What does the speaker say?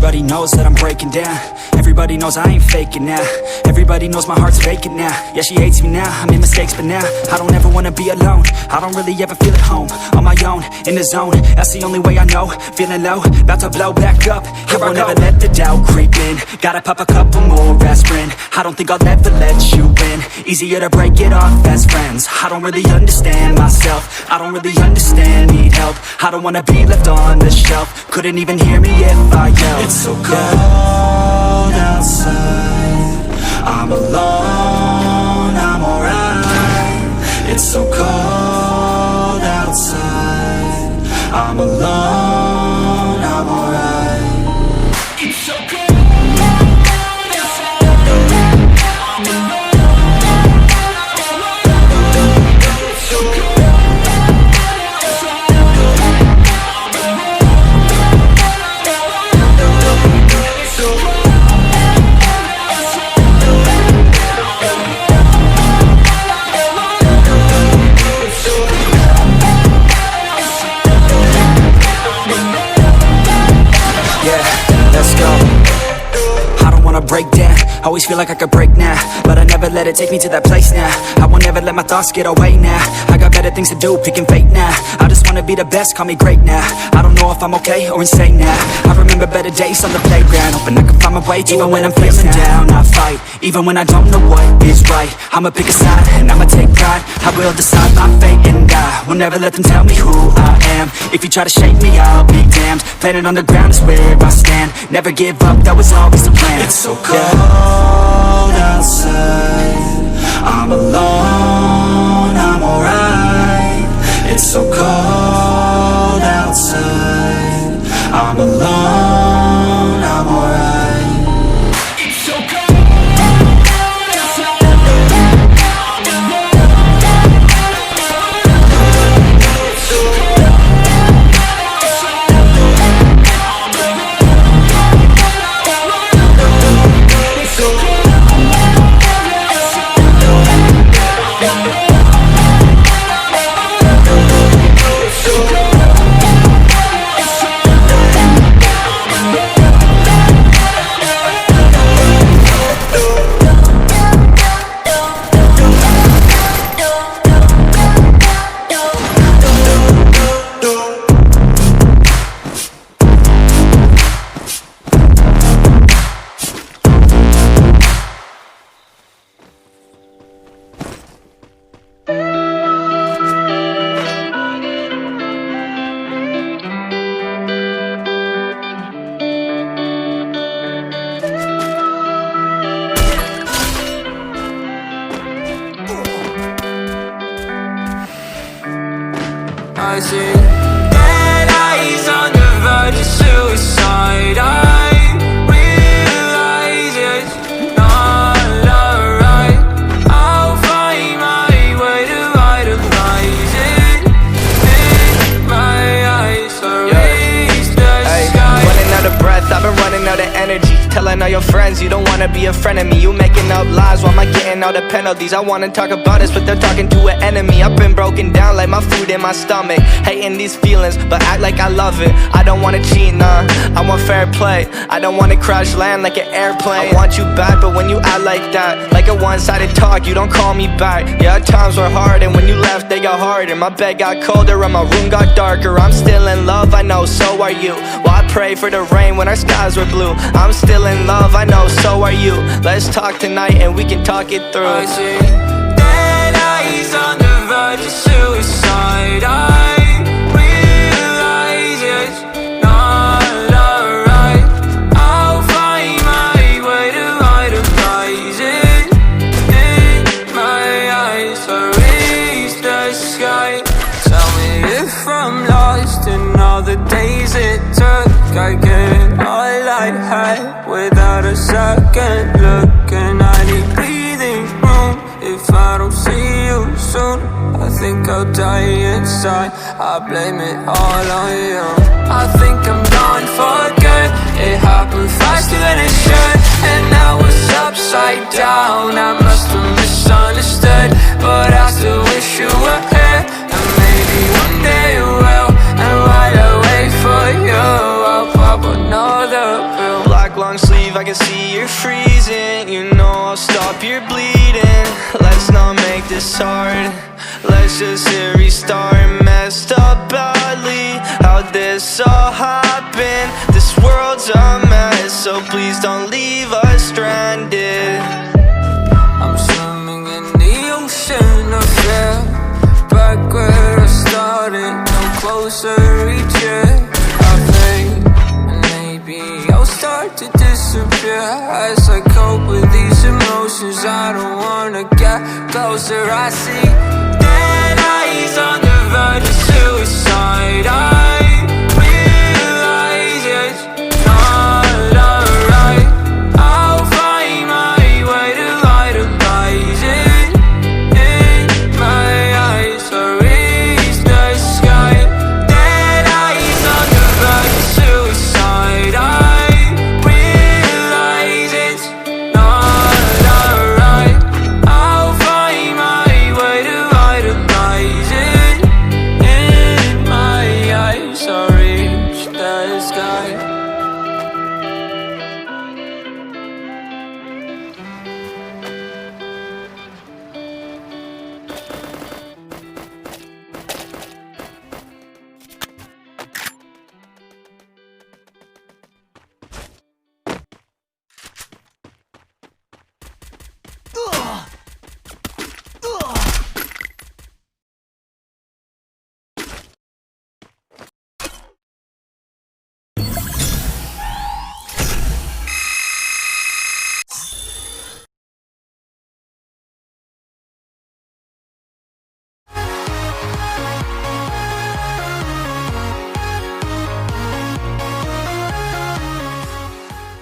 Everybody knows that I'm breaking down. Everybody knows I ain't faking now. Everybody knows my heart's vacant now. Yeah, she hates me now, I made mistakes but now I don't ever wanna be alone. I don't really ever feel at home. On my own, in the zone, that's the only way I know. Feeling low, about to blow back up. Here I won't ever let the doubt creep in. Gotta pop a couple more aspirin. I don't think I'll ever let you in. Easier to break it off as friends. I don't really understand myself. I don't really understand, need help. I don't wanna be left on the shelf. Couldn't even hear me if I yelled. It's so cold outside, I'm alone, I'm alright. It's so cold outside, I'm alone, I'm alright. It's so cold. Break down, always feel like I could break now, but I never let it take me to that place now. I won't ever let my thoughts get away now. I got better things to do, picking fate now. I just wanna be the best, call me great now. I don't know if I'm okay or insane now. I remember better days on the playground, hoping I can find my way. Even when I'm feeling down, I fight. Even when I don't know what is right, I'ma pick a side and I'ma take pride. I will decide my fate and I will never let them tell me who I am. If you try to shake me, I'll be damned. Planet on the ground is where I stand. Never give up, that was always the plan. It's so cold outside, I'm alone, I'm alright. It's so cold outside, I'm alone, I'm alright. It's so cold outside, I'm alone. It's so cold outside, I'm alone. I see dead eyes on the verge of suicide. I realize it's not alright. I'll find my way to idolize it. In my eyes, I raise the sky. Running out of breath, I've been running out of energy. Telling all your friends you don't wanna be a friend of me. You making up lies, why am I getting all the penalties? I wanna talk about this, but they're talking to an enemy. I've been broken down like my food in my stomach. Hating these feelings, but act like I love it. I don't wanna cheat, nah, I want fair play. I don't wanna crash land like an airplane. I want you back, but when you act like that, like a one-sided talk, you don't call me back. Yeah, times were hard, and when you left, they got harder. My bed got colder, and my room got darker. I'm still in love, I know, so are you. Well, I pray for the rain when our skies were blue. I'm still in love, I know, so are you. Let's talk tonight and we can talk it through. I see dead eyes on the verge of suicide. I realize it's not alright. I'll find my way to idolize it. In my eyes, I raise the sky. Tell me if I'm lost in all the days it took. I get all I had without a second look. And I need breathing room. If I don't see you soon, I think I'll die inside. I blame it all on you. I think I'm gone for good. It happened faster than it should, and now it's upside down. I must have misunderstood, but I still wish you were here. And maybe one day you will. And while I wait for you, I'll pop another pill. can see you're freezing. You know I'll stop your bleeding. Let's not make this hard. Let's just hit restart. Messed up badly, how'd this all happen? This world's a mess, so please don't leave us stranded. I'm swimming in the ocean of fear. Back where I started, no closer each year. I fade, and maybe I'll start to disappear as I cope with these emotions. I don't wanna get closer. I see dead eyes on the verge of suicide.